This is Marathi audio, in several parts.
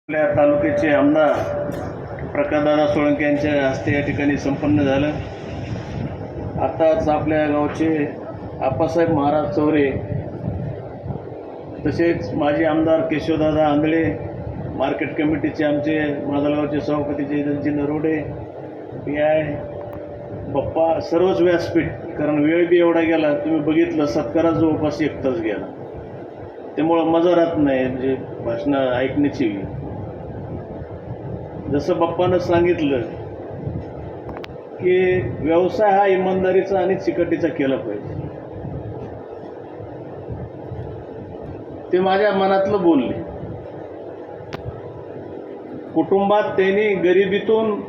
आपल्या तालुक्याचे आमदार प्रकाशदादा सोळंके यांच्या हस्ते या ठिकाणी संपन्न झालं. आताच आपल्या गावचे आप्पासाहेब महाराज चौरे, तसेच माजी आमदार केशवदादा आंधळे, मार्केट कमिटीचे आमचे माजलगावचे सभापती जयदनजी नरोडे, PI बप्पा, सर्वच व्यासपीठ, कारण वेळ बी एवढा गेला, तुम्ही बघितलं सत्कारा जवळपास 1 तास गेला, त्यामुळं मजा राहत नाही म्हणजे भाषणं ऐकण्याची. जसं बाप्पानं सांगितलं की व्यवसाय हा इमानदारीचा आणि चिकटीचा केला पाहिजे, ते माझ्या मनातलं बोलले. कुटुंबात त्यांनी गरिबीतून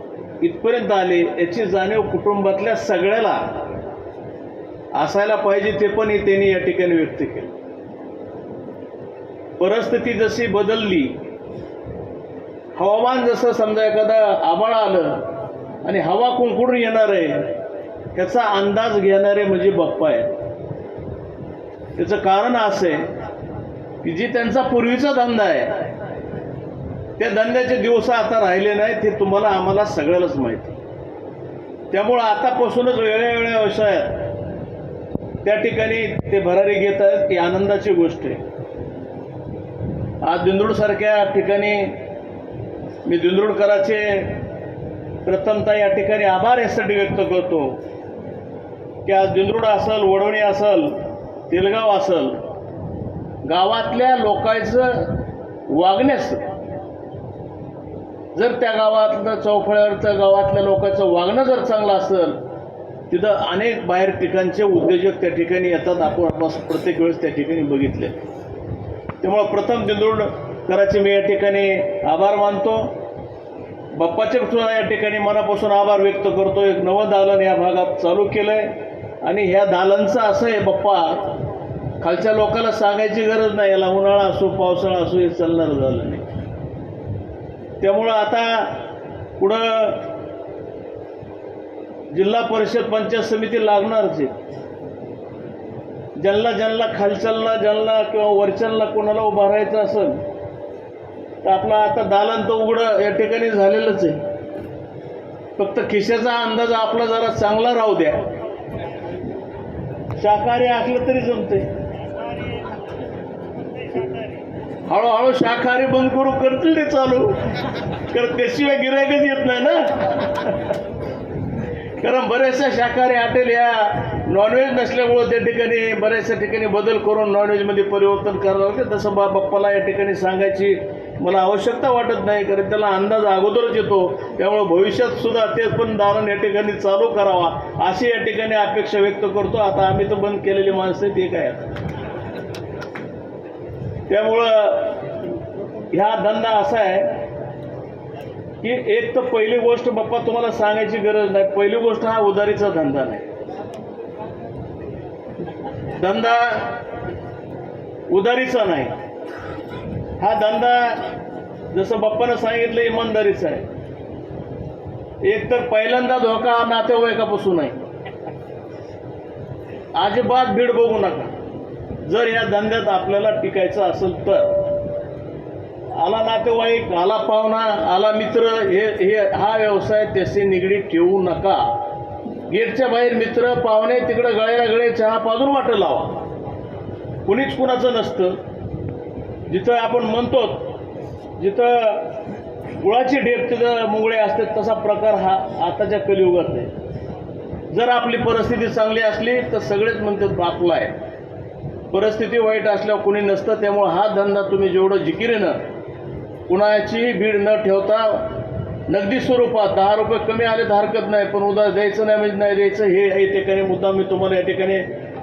इथपर्यंत आले याची जाणीव कुटुंबातल्या सगळ्याला असायला पाहिजे, ते पण त्यांनी या ठिकाणी व्यक्त केलं. परिस्थिती जशी बदलली, हवामान जसं समजा एखादा आभाळ आलं आणि हवा कुंकून येणार आहे ह्याचा अंदाज घेणारे म्हणजे बाप्पा आहे. त्याचं कारण असं आहे की जी त्यांचा पूर्वीचा धंदा आहे त्या धंद्याचे दिवस आता राहिले नाहीत, हे तुम्हाला आम्हाला सगळ्यालाच माहिती. त्यामुळं आतापासूनच वेगळ्या व्यवसायात त्या ठिकाणी ते भरारी घेत आहेत, ही आनंदाची गोष्ट आहे. आज दिंडोडसारख्या ठिकाणी मी दिंडोडकरांचे प्रथमतः या ठिकाणी आभार यासाठी व्यक्त करतो की आज दिंडोड असेल, वडवणी असेल, तेलगाव असेल, गावातल्या लोकांचं वागण्यास, जर त्या गावातलं चौफळ्यावरचं गावातल्या लोकांचं वागणं जर चांगलं असेल, तिथं अनेक बाहेर ठिकाणचे उद्योजक त्या ठिकाणी येतात. आपण प्रत्येक वेळेस त्या ठिकाणी बघितले. त्यामुळं प्रथम दिंडोडकरांचे मी या ठिकाणी आभार मानतो. बाप्पाचे सुद्धा या ठिकाणी मनापासून आभार व्यक्त करतो. एक नवं दालन या भागात चालू केलं आहे आणि ह्या दालनचं असं आहे, बाप्पा खालच्या लोकांना सांगायची गरज नाही, याला उन्हाळा असो पावसाळा असो हे चालणार झालं नाही. त्यामुळं आता पुढं जिल्हा परिषद पंचायत समिती लागणारच आहे. ज्यांना खालच्याला ज्यांना किंवा वरच्याला कोणाला उभा राहायचं असेल तर आपलं आता दालन तर उघडं या ठिकाणी झालेलंच आहे. फक्त खिशाचा अंदाज आपला जरा चांगला राहू द्या. शाकाहारी असलं तरी जमते, हळूहळू शाकाहारी बंद करू करतील ते चालू, कारण त्याशिवाय गिरायकच येत नाही ना. कारण बऱ्याचशा शाकाहारी हॉटेल या नॉनव्हेज नसल्यामुळं त्या ठिकाणी बऱ्याचशा ठिकाणी बदल करून नॉनव्हेजमध्ये परिवर्तन करावं लागते. तसं बाप्पाला या ठिकाणी सांगायची मला आवश्यकता वाटत नाही, कारण त्याला अंदाज अगोदरच येतो. त्यामुळं भविष्यात सुद्धा ते पण दालन या ठिकाणी चालू करावा अशी या ठिकाणी अपेक्षा व्यक्त करतो. आता आम्ही तर बंद केलेली माणसं ते काय, त्यामुळं ह्या धंदा असा आहे की एक तर पहिली गोष्ट बाप्पा तुम्हाला सांगायची गरज नाही, पहिली गोष्ट हा उधारीचा धंदा नाही. धंदा उधारीचा नाही, हा धंदा जसं बाप्पानं सांगितलं इमानदारीचा आहे. एक तर पहिल्यांदा धोका हा नातेवाईकापासून आहे. अजिबात भीड बघू नका. जर या धंद्यात आपल्याला टिकायचं असेल तर आला नातेवाईक, आला पाहुणा, आला मित्र, हे हा व्यवसाय त्याशी निगडीत ठेवू नका. गेटच्या बाहेर मित्र पाहुणे तिकडं गळ्याला गळे चहा पाजून वाटं लावा. कुणीच कुणाचं नसतं. जिथं आपण म्हणतो जिथं गुळाची ढेप तिथं मुंगळे असतात, तसा प्रकार हा आताच्या कलियुगात नाही. जर आपली परिस्थिती चांगली असली तर सगळेच म्हणतात आपला आहे, परिस्थिती वाईट असल्यावर कुणी नसतं. त्यामुळं हा धंदा तुम्ही जेवढं जिकिरीनं कुणाची भीड न ठेवता नगदी स्वरूपात 10 रुपये कमी आले तर हरकत नाही, पण उधार द्यायचं नाही म्हणजे नाही द्यायचं, हे या ठिकाणी मुद्दा मी तुम्हाला या ठिकाणी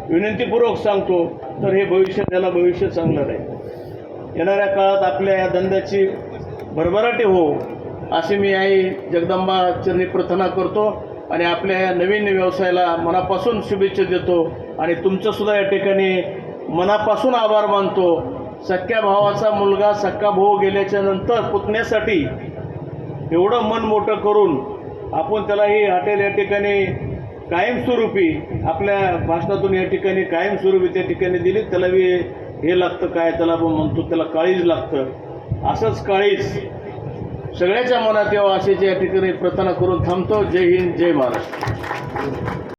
विनंतीपूर्वक सांगतो. तर हे त्याला भविष्य चांगलं राहील. येणाऱ्या काळात आपल्या या धंद्याची भरभराटी हो अशी मी आई जगदंबा चरणी प्रार्थना करतो आणि आपल्या या नवीन व्यवसायाला मनापासून शुभेच्छा देतो आणि तुमचंसुद्धा या ठिकाणी मनापासून आभार मानतो. सख्या भावाचा मुलगा सख्खा भाऊ गेल्याच्या नंतर पुतण्यासाठी एवढं मन मोठं करून आपण त्याला ही हॉटेल या ठिकाणी कायमस्वरूपी आपल्या भाषणातून या ठिकाणी कायमस्वरूपी त्या ठिकाणी दिली. त्याला हे लागतं काय, त्याला आपण म्हणतो त्याला काळीज लागतं. असंच काळीज सगळ्याच्या मनात यावं अशी या ठिकाणी प्रार्थना करून थांबतो. जय हिंद, जय महाराष्ट्र.